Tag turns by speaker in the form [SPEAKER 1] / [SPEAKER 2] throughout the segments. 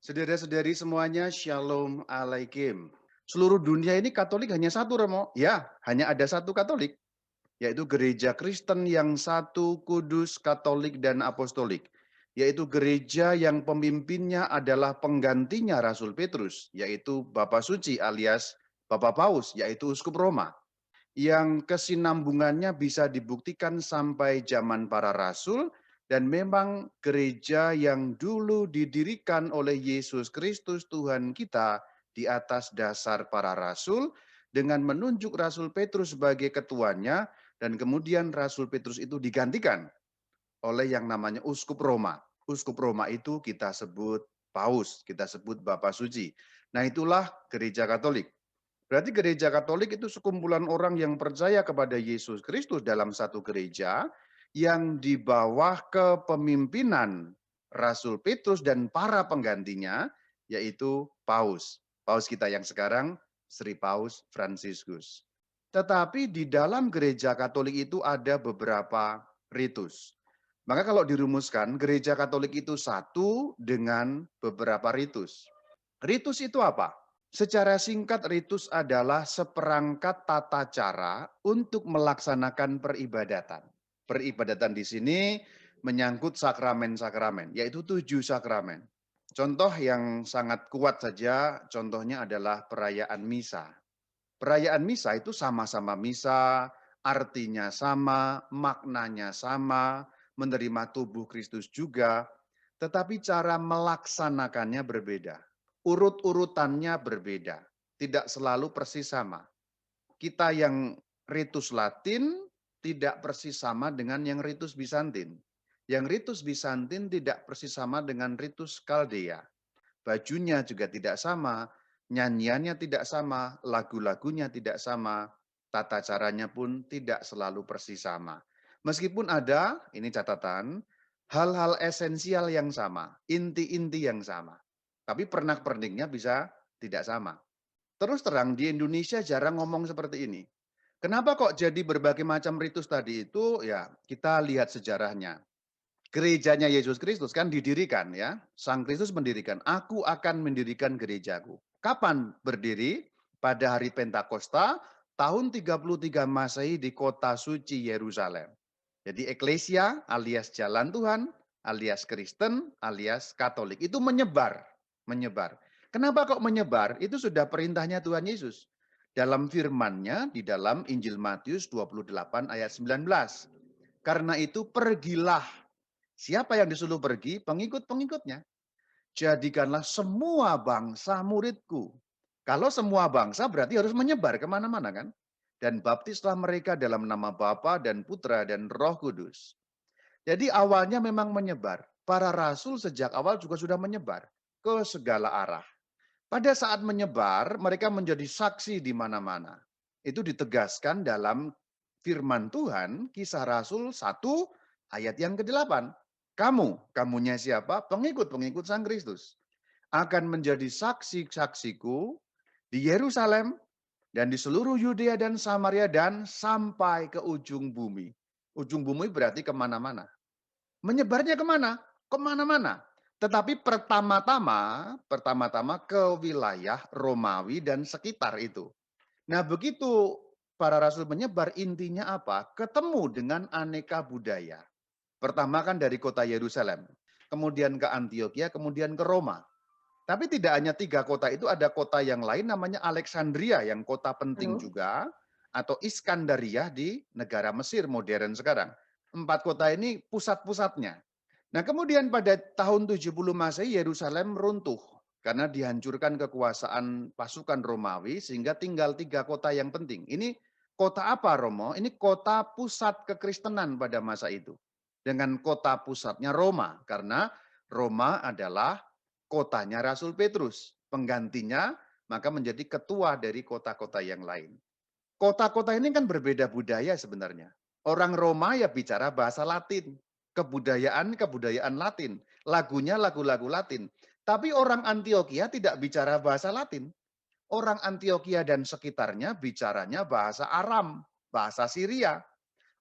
[SPEAKER 1] Saudara-saudari semuanya, Shalom Alaikum. Seluruh dunia ini Katolik hanya satu, Romo. Ya, hanya ada satu Katolik, yaitu Gereja Kristen yang satu, kudus, Katolik, dan Apostolik. Yaitu gereja yang pemimpinnya adalah penggantinya Rasul Petrus, yaitu Bapak Suci alias Bapak Paus, yaitu Uskup Roma. Yang kesinambungannya bisa dibuktikan sampai zaman para rasul, dan memang gereja yang dulu didirikan oleh Yesus Kristus Tuhan kita di atas dasar para rasul, dengan menunjuk Rasul Petrus sebagai ketuanya, dan kemudian Rasul Petrus itu digantikan oleh yang namanya Uskup Roma. Uskup Roma itu kita sebut Paus, kita sebut Bapak Suci. Nah, itulah gereja Katolik. Berarti gereja Katolik itu sekumpulan orang yang percaya kepada Yesus Kristus dalam satu gereja yang di bawah kepemimpinan Rasul Petrus dan para penggantinya, yaitu Paus. Paus kita yang sekarang, Sri Paus Fransiskus. Tetapi di dalam gereja Katolik itu ada beberapa ritus. Maka kalau dirumuskan, gereja Katolik itu satu dengan beberapa ritus. Ritus itu apa? Secara singkat, ritus adalah seperangkat tata cara untuk melaksanakan peribadatan. Peribadatan di sini menyangkut sakramen-sakramen, yaitu 7 sakramen. Contoh yang sangat kuat saja, contohnya adalah perayaan misa. Perayaan misa itu sama-sama misa, artinya sama, maknanya sama, menerima tubuh Kristus juga, tetapi cara melaksanakannya berbeda. Urut-urutannya berbeda, tidak selalu persis sama. Kita yang ritus Latin tidak persis sama dengan yang ritus Bizantin. Yang ritus Bizantin tidak persis sama dengan ritus Kaldea. Bajunya juga tidak sama, nyanyiannya tidak sama, lagu-lagunya tidak sama, tata caranya pun tidak selalu persis sama. Meskipun ada, ini catatan, hal-hal esensial yang sama, inti-inti yang sama. Tapi pernak-perniknya bisa tidak sama. Terus terang di Indonesia jarang ngomong seperti ini. Kenapa kok jadi berbagai macam ritus tadi itu? Ya, kita lihat sejarahnya. Gerejanya Yesus Kristus kan didirikan ya. Sang Kristus mendirikan, aku akan mendirikan gerejaku. Kapan berdiri? Pada hari Pentakosta, tahun 33 Masehi di kota suci Yerusalem. Jadi eklesia alias jalan Tuhan, alias Kristen, alias Katolik. Itu menyebar. Menyebar. Kenapa kok menyebar? Itu sudah perintahnya Tuhan Yesus. Dalam firman-Nya di dalam Injil Matius 28 ayat 19. Karena itu pergilah. Siapa yang disuruh pergi? Pengikut-pengikutnya. Jadikanlah semua bangsa muridku. Kalau semua bangsa berarti harus menyebar kemana-mana kan? Dan baptislah mereka dalam nama Bapa dan Putra dan Roh Kudus. Jadi awalnya memang menyebar. Para rasul sejak awal juga sudah menyebar ke segala arah. Pada saat menyebar, mereka menjadi saksi di mana-mana. Itu ditegaskan dalam firman Tuhan, Kisah Rasul 1 ayat yang ke-8. Kamunya siapa? Pengikut-pengikut Sang Kristus. Akan menjadi saksi-saksiku di Yerusalem dan di seluruh Yudea dan Samaria dan sampai ke ujung bumi. Ujung bumi berarti kemana-mana. Menyebarnya kemana? Kemana-mana. Tetapi pertama-tama ke wilayah Romawi dan sekitar itu. Nah, begitu para rasul menyebar, intinya apa? Ketemu dengan aneka budaya. Pertama kan dari kota Yerusalem, kemudian ke Antioquia, kemudian ke Roma. Tapi tidak hanya 3 kota itu, ada kota yang lain namanya Alexandria, yang kota penting
[SPEAKER 2] Halo?
[SPEAKER 1] juga, atau Iskandaria di negara Mesir modern sekarang. 4 kota ini pusat-pusatnya. Nah, kemudian pada tahun 70 Masehi Yerusalem runtuh karena dihancurkan kekuasaan pasukan Romawi sehingga tinggal 3 kota yang penting. Ini kota apa, Romo? Ini kota pusat kekristenan pada masa itu. Dengan kota pusatnya Roma, karena Roma adalah kotanya Rasul Petrus. Penggantinya maka menjadi ketua dari kota-kota yang lain. Kota-kota ini kan berbeda budaya sebenarnya. Orang Roma ya bicara bahasa Latin, kebudayaan Latin, lagunya lagu-lagu Latin. Tapi orang Antioquia tidak bicara bahasa Latin. Orang Antioquia dan sekitarnya bicaranya bahasa Aram, bahasa Syria.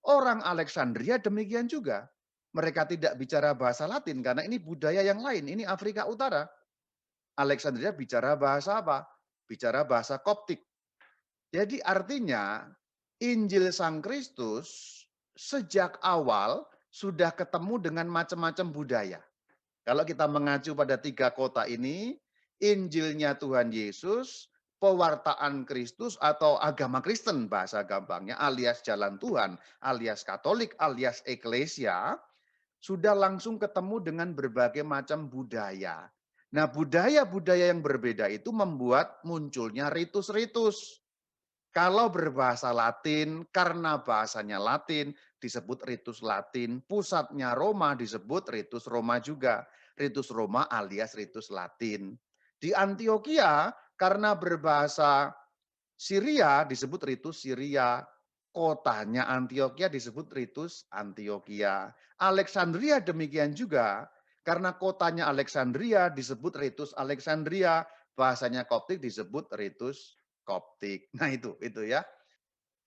[SPEAKER 1] Orang Alexandria demikian juga. Mereka tidak bicara bahasa Latin karena ini budaya yang lain, ini Afrika Utara. Alexandria bicara bahasa apa? Bicara bahasa Koptik. Jadi artinya Injil Sang Kristus sejak awal sudah ketemu dengan macam-macam budaya. Kalau kita mengacu pada 3 kota ini, Injilnya Tuhan Yesus, pewartaan Kristus atau agama Kristen bahasa gampangnya alias jalan Tuhan, alias Katolik, alias Eklesia, sudah langsung ketemu dengan berbagai macam budaya. Nah, budaya-budaya yang berbeda itu membuat munculnya ritus-ritus. Kalau berbahasa Latin, karena bahasanya Latin, disebut ritus Latin. Pusatnya Roma disebut ritus Roma juga. Ritus Roma alias ritus Latin. Di Antioquia, karena berbahasa Syria disebut ritus Syria. Kotanya Antioquia disebut ritus Antioquia. Alexandria demikian juga. Karena kotanya Alexandria disebut ritus Alexandria. Bahasanya Koptik disebut ritus Koptik. Nah itu ya.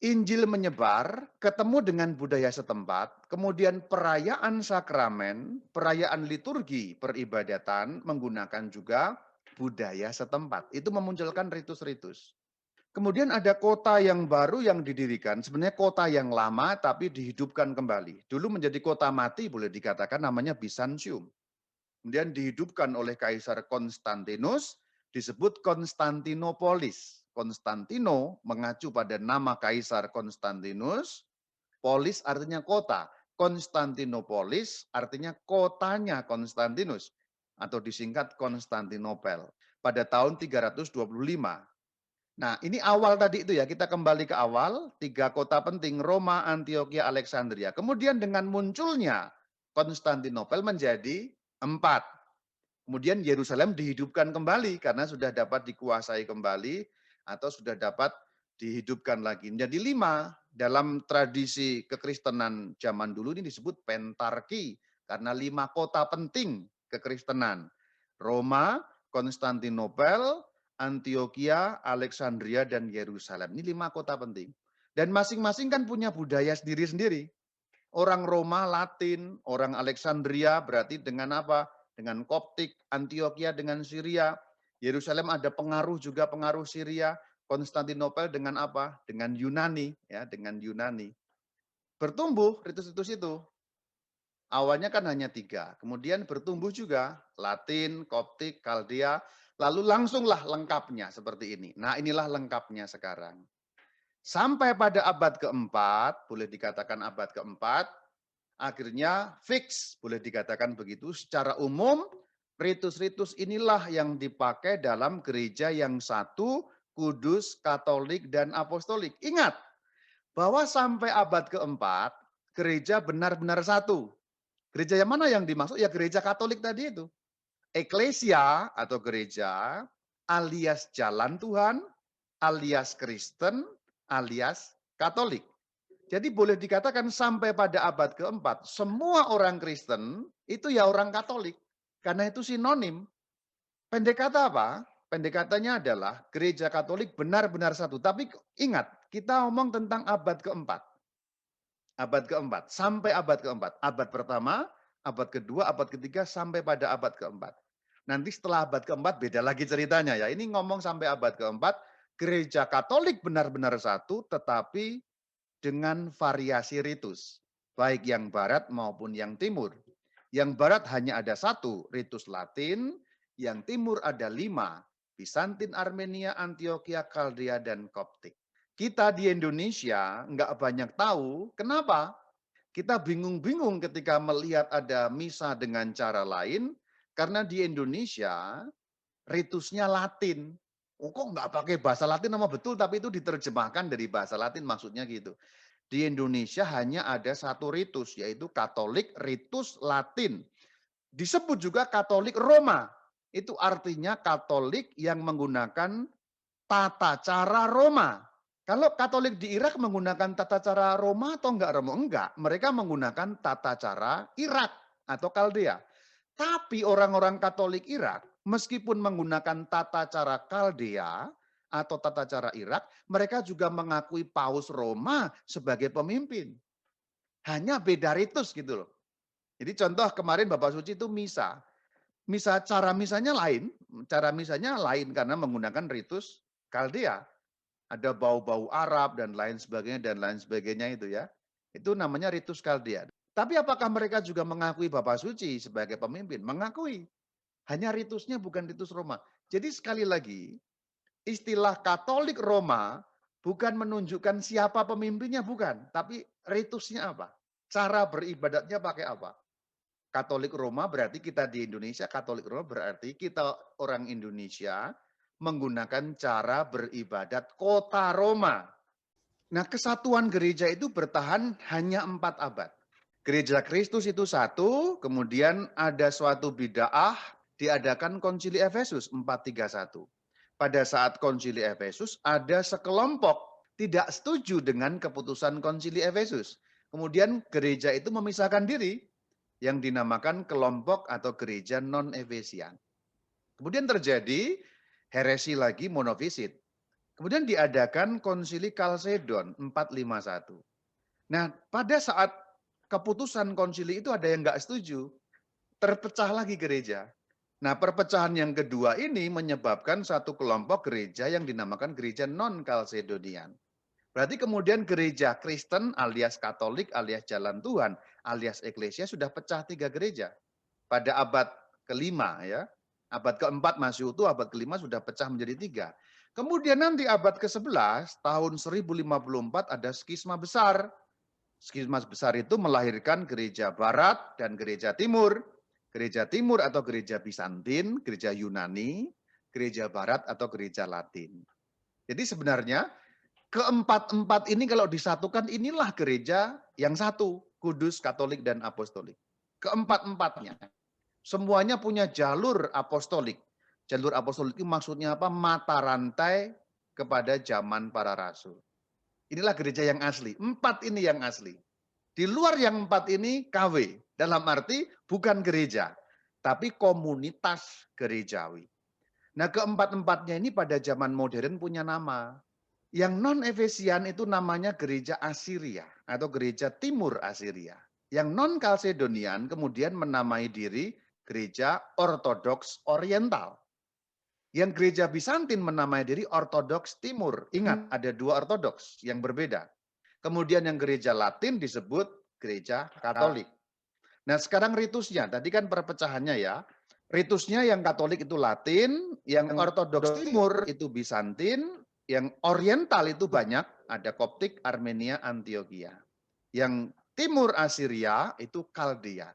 [SPEAKER 1] Injil menyebar, ketemu dengan budaya setempat, kemudian perayaan sakramen, perayaan liturgi, peribadatan menggunakan juga budaya setempat. Itu memunculkan ritus-ritus. Kemudian ada kota yang baru yang didirikan, sebenarnya kota yang lama tapi dihidupkan kembali. Dulu menjadi kota mati boleh dikatakan namanya Bizantium. Kemudian dihidupkan oleh Kaisar Konstantinus, disebut Konstantinopolis. Konstantino mengacu pada nama Kaisar Konstantinus, polis artinya kota. Konstantinopolis artinya kotanya Konstantinus atau disingkat Konstantinopel pada tahun 325. Nah, ini awal tadi itu ya, kita kembali ke awal, 3 kota penting, Roma, Antioquia, Alexandria. Kemudian dengan munculnya Konstantinopel menjadi 4. Kemudian Yerusalem dihidupkan kembali karena sudah dapat dikuasai kembali atau sudah dapat dihidupkan lagi. Menjadi 5, dalam tradisi kekristenan zaman dulu ini disebut pentarki karena 5 kota penting kekristenan. Roma, Konstantinopel, Antioquia, Alexandria, dan Yerusalem. Ini 5 kota penting. Dan masing-masing kan punya budaya sendiri-sendiri. Orang Roma Latin, orang Alexandria berarti dengan apa? Dengan Koptik, Antioquia dengan Syria, Yerusalem ada pengaruh juga pengaruh Syria, Konstantinopel dengan apa? Dengan Yunani, ya, dengan Yunani. Bertumbuh ritus-ritus itu. Awalnya kan hanya 3, kemudian bertumbuh juga Latin, Koptik, Kaldea, lalu langsunglah lengkapnya seperti ini. Nah, inilah lengkapnya sekarang. Sampai pada abad keempat, boleh dikatakan abad keempat, akhirnya fix, boleh dikatakan begitu, secara umum ritus-ritus inilah yang dipakai dalam gereja yang satu, kudus, katolik, dan apostolik. Ingat, bahwa sampai abad keempat, gereja benar-benar satu. Gereja yang mana yang dimaksud? Ya gereja Katolik tadi itu. Eklesia atau gereja alias jalan Tuhan, alias Kristen, alias Katolik. Jadi boleh dikatakan sampai pada abad keempat, semua orang Kristen itu ya orang Katolik. Karena itu sinonim. Pendek kata apa? Pendek katanya adalah gereja Katolik benar-benar satu. Tapi ingat, kita ngomong tentang abad keempat. Abad keempat, sampai abad keempat. Abad pertama, abad kedua, abad ketiga, sampai pada abad keempat. Nanti setelah abad keempat beda lagi ceritanya ya. Ini ngomong sampai abad keempat, gereja Katolik benar-benar satu, tetapi dengan variasi ritus. Baik yang barat maupun yang timur. Yang barat hanya ada 1, ritus Latin. Yang timur ada 5, Bizantin, Armenia, Antioquia, Kaldea, dan Koptik. Kita di Indonesia nggak banyak tahu, kenapa? Kita bingung-bingung ketika melihat ada misa dengan cara lain, karena di Indonesia ritusnya Latin. Oh, kok nggak pakai bahasa Latin nama betul, tapi itu diterjemahkan dari bahasa Latin maksudnya gitu. Di Indonesia hanya ada 1 ritus, yaitu Katolik ritus Latin. Disebut juga Katolik Roma. Itu artinya Katolik yang menggunakan tata cara Roma. Kalau Katolik di Irak menggunakan tata cara Roma atau enggak Romo? Enggak, mereka menggunakan tata cara Irak atau Kaldea. Tapi orang-orang Katolik Irak, meskipun menggunakan tata cara Kaldea atau tata cara Irak, mereka juga mengakui Paus Roma sebagai pemimpin. Hanya beda ritus gitu loh. Jadi contoh kemarin Bapak Suci itu misa. cara misanya lain karena menggunakan ritus Kaldea. Ada bau-bau Arab dan lain sebagainya itu ya. Itu namanya ritus Kaldea. Tapi apakah mereka juga mengakui Bapa Suci sebagai pemimpin? Mengakui. Hanya ritusnya bukan ritus Roma. Jadi sekali lagi, istilah Katolik Roma bukan menunjukkan siapa pemimpinnya, bukan. Tapi ritusnya apa? Cara beribadatnya pakai apa? Katolik Roma berarti kita di Indonesia, Katolik Roma berarti kita orang Indonesia menggunakan cara beribadat kota Roma. Nah, kesatuan gereja itu bertahan hanya 4 abad. Gereja Kristus itu satu, kemudian ada suatu bid'ah, diadakan konsili Efesus 431. Pada saat konsili Efesus, ada sekelompok tidak setuju dengan keputusan konsili Efesus. Kemudian gereja itu memisahkan diri, yang dinamakan kelompok atau gereja non-Efesian. Kemudian terjadi heresi lagi monofisit. Kemudian diadakan konsili Kalsedon 451. Nah, pada saat keputusan konsili itu ada yang nggak setuju, terpecah lagi gereja. Nah, perpecahan yang kedua ini menyebabkan satu kelompok gereja yang dinamakan gereja non-Kalsedonian. Berarti kemudian gereja Kristen alias Katolik alias Jalan Tuhan alias Eklesia sudah pecah 3 gereja. Pada abad kelima ya, abad keempat masih utuh, abad kelima sudah pecah menjadi 3. Kemudian nanti abad ke-11 tahun 1054 ada skisma besar. Skisma besar itu melahirkan gereja barat dan gereja timur. Gereja timur atau gereja Bizantin, gereja Yunani, gereja barat atau gereja Latin. Jadi sebenarnya keempat-empat ini kalau disatukan inilah gereja yang satu, kudus, katolik, dan apostolik. Keempat-empatnya. Semuanya punya jalur apostolik. Jalur apostolik itu maksudnya apa? Mata rantai kepada zaman para rasul. Inilah gereja yang asli. 4 ini yang asli. Di luar yang 4 ini KW. Dalam arti bukan gereja, tapi komunitas gerejawi. Nah, keempat-empatnya ini pada zaman modern punya nama. Yang non-Efesian itu namanya gereja Asiria atau gereja Timur Asiria. Yang non-Kalsedonian kemudian menamai diri gereja Ortodoks Oriental. Yang gereja Bizantin menamai diri Ortodoks Timur. Ingat, ada 2 Ortodoks yang berbeda. Kemudian yang gereja Latin disebut gereja Katolik. Nah, sekarang ritusnya, tadi kan perpecahannya ya. Ritusnya yang Katolik itu Latin, yang Ortodoks Timur itu Bizantin, yang Oriental itu banyak, ada Koptik, Armenia, Antioquia. Yang Timur Asiria itu Kaldea.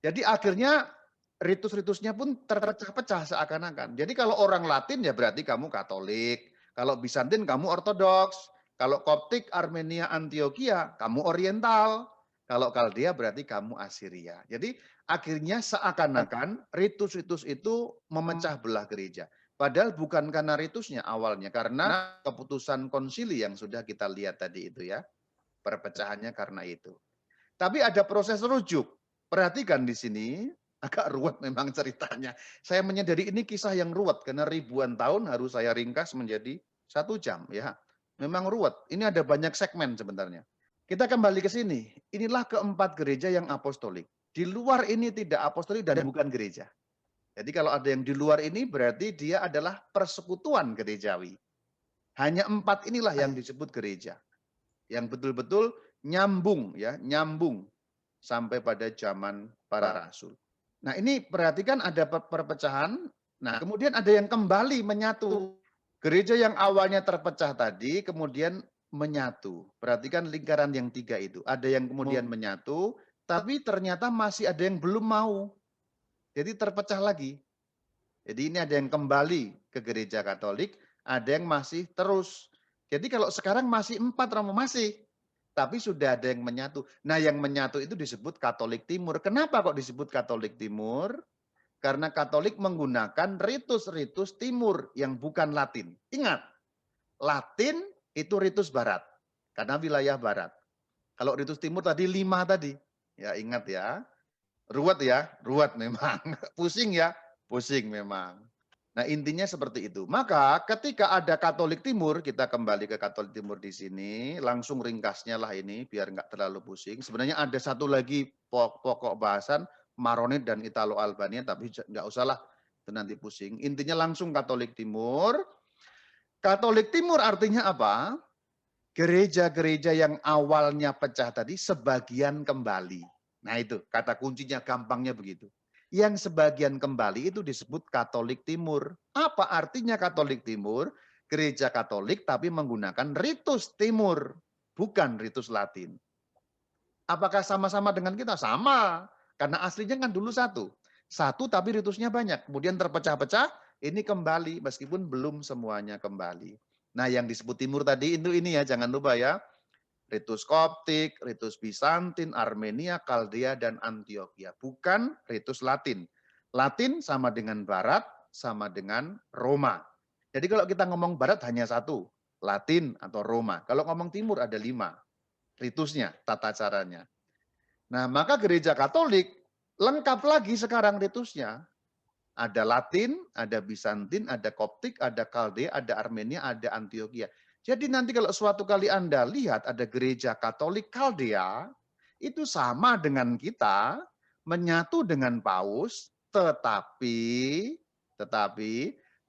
[SPEAKER 1] Jadi akhirnya ritus-ritusnya pun terpecah-pecah seakan-akan. Jadi kalau orang Latin ya berarti kamu Katolik, kalau Bizantin kamu Ortodoks, kalau Koptik, Armenia, Antioquia kamu Oriental, kalau Kaldea berarti kamu Asiria. Jadi akhirnya seakan-akan ritus-ritus itu memecah belah gereja. Padahal bukan karena ritusnya awalnya, karena keputusan konsili yang sudah kita lihat tadi itu ya. Perpecahannya karena itu. Tapi ada proses rujuk. Perhatikan di sini, agak ruwet memang ceritanya. Saya menyadari ini kisah yang ruwet, karena ribuan tahun harus saya ringkas menjadi 1 jam. Ya, memang ruwet. Ini ada banyak segmen sebenarnya. Kita kembali ke sini. Inilah keempat gereja yang apostolik. Di luar ini tidak apostolik dan bukan gereja. Jadi kalau ada yang di luar ini berarti dia adalah persekutuan gerejawi. Hanya 4 inilah yang disebut gereja. Yang betul-betul nyambung ya, nyambung sampai pada zaman para rasul. Nah, ini perhatikan ada perpecahan. Nah, kemudian ada yang kembali menyatu. Gereja yang awalnya terpecah tadi kemudian menyatu. Perhatikan lingkaran yang 3 itu. Ada yang kemudian menyatu, tapi ternyata masih ada yang belum mau. Jadi terpecah lagi. Jadi ini ada yang kembali ke gereja Katolik, ada yang masih terus. Jadi kalau sekarang masih 4 Romo masih, tapi sudah ada yang menyatu. Nah, yang menyatu itu disebut Katolik Timur. Kenapa kok disebut Katolik Timur? Karena Katolik menggunakan ritus-ritus Timur yang bukan Latin. Ingat, Latin itu ritus Barat, karena wilayah Barat. Kalau ritus Timur tadi 5 tadi. Ya ingat ya, ruwet memang. Pusing ya, pusing memang. Nah, intinya seperti itu. Maka ketika ada Katolik Timur, kita kembali ke Katolik Timur di sini, langsung ringkasnya lah ini, biar nggak terlalu pusing. Sebenarnya ada satu lagi pokok bahasan, Maronit dan Italo Albania, tapi nggak usahlah, itu nanti pusing. Intinya langsung Katolik Timur. Katolik Timur artinya apa? Gereja-gereja yang awalnya pecah tadi sebagian kembali. Nah itu kata kuncinya, gampangnya begitu. Yang sebagian kembali itu disebut Katolik Timur. Apa artinya Katolik Timur? Gereja Katolik tapi menggunakan ritus Timur, bukan ritus Latin. Apakah sama-sama dengan kita? Sama. Karena aslinya kan dulu satu. Satu tapi ritusnya banyak. Kemudian terpecah-pecah, ini kembali meskipun belum semuanya kembali. Nah yang disebut Timur tadi itu ini ya, jangan lupa ya. Ritus Koptik, ritus Bizantin, Armenia, Kaldea, dan Antioquia. Bukan ritus Latin. Latin sama dengan Barat, sama dengan Roma. Jadi kalau kita ngomong Barat hanya satu, Latin atau Roma. Kalau ngomong Timur ada 5 ritusnya, tata caranya. Nah, maka gereja Katolik lengkap lagi sekarang ritusnya. Ada Latin, ada Bizantin, ada Koptik, ada Kaldea, ada Armenia, ada Antioquia. Jadi nanti kalau suatu kali Anda lihat ada gereja Katolik Kaldea, itu sama dengan kita, menyatu dengan Paus, tetapi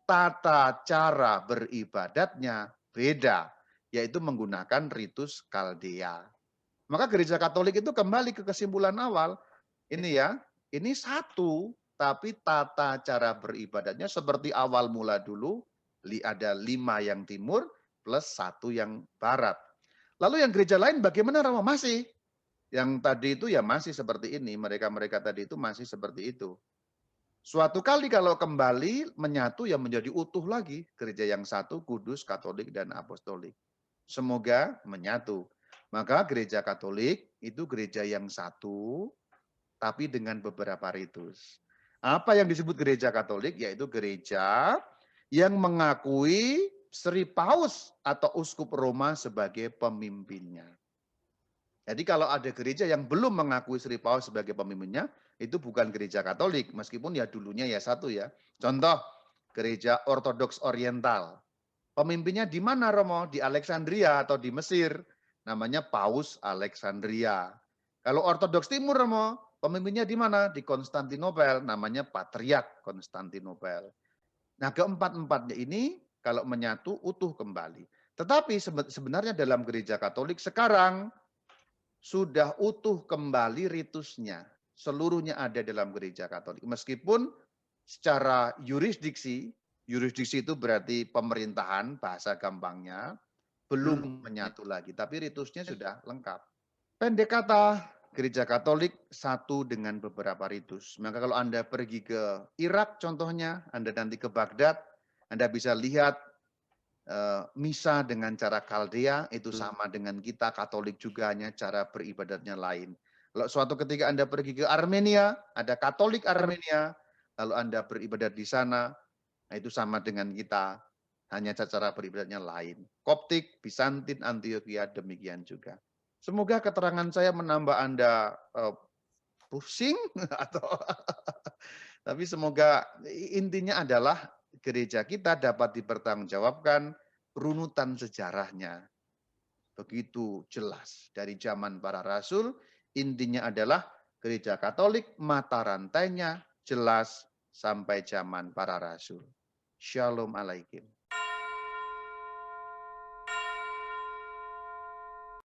[SPEAKER 1] tata cara beribadatnya beda, yaitu menggunakan ritus Kaldea. Maka gereja Katolik itu kembali ke kesimpulan awal. Ini ya, ini satu, tapi tata cara beribadatnya seperti awal mula dulu, ada 5 yang timur plus 1 yang barat. Lalu yang gereja lain bagaimana Romo? Masih. Yang tadi itu ya masih seperti ini, mereka-mereka tadi itu masih seperti itu. Suatu kali kalau kembali menyatu ya menjadi utuh lagi, gereja yang satu, kudus, Katolik, dan Apostolik. Semoga menyatu. Maka gereja Katolik itu gereja yang satu, tapi dengan beberapa ritus. Apa yang disebut gereja Katolik? Yaitu gereja yang mengakui Sri Paus atau Uskup Roma sebagai pemimpinnya. Jadi kalau ada gereja yang belum mengakui Sri Paus sebagai pemimpinnya, itu bukan gereja Katolik, meskipun ya dulunya ya satu ya. Contoh, gereja Ortodoks Oriental. Pemimpinnya di mana Romo? Di Alexandria atau di Mesir. Namanya Paus Alexandria. Kalau Ortodoks Timur Romo, pemimpinnya di mana? Di Konstantinopel. Namanya Patriark Konstantinopel. Nah keempat-empatnya ini kalau menyatu utuh kembali. Tetapi sebenarnya dalam gereja Katolik sekarang sudah utuh kembali ritusnya. Seluruhnya ada dalam gereja Katolik. Meskipun secara yurisdiksi itu berarti pemerintahan, bahasa gampangnya, belum menyatu lagi. Tapi ritusnya sudah lengkap. Pendek kata, gereja Katolik satu dengan beberapa ritus. Maka kalau Anda pergi ke Irak contohnya, Anda nanti ke Baghdad, Anda bisa lihat misa dengan cara Kaldea, itu sama dengan kita, Katolik juga, hanya cara beribadatnya lain. Kalau suatu ketika Anda pergi ke Armenia, ada Katolik Armenia, lalu Anda beribadat di sana, nah itu sama dengan kita, hanya cara beribadatnya lain. Koptik, Bizantin, Antioquia, demikian juga. Semoga keterangan saya menambah Anda pusing atau tapi semoga intinya adalah gereja kita dapat dipertanggungjawabkan runutan sejarahnya. Begitu jelas dari zaman para rasul, intinya adalah gereja Katolik mata rantainya jelas sampai zaman para rasul. Shalom alaikum.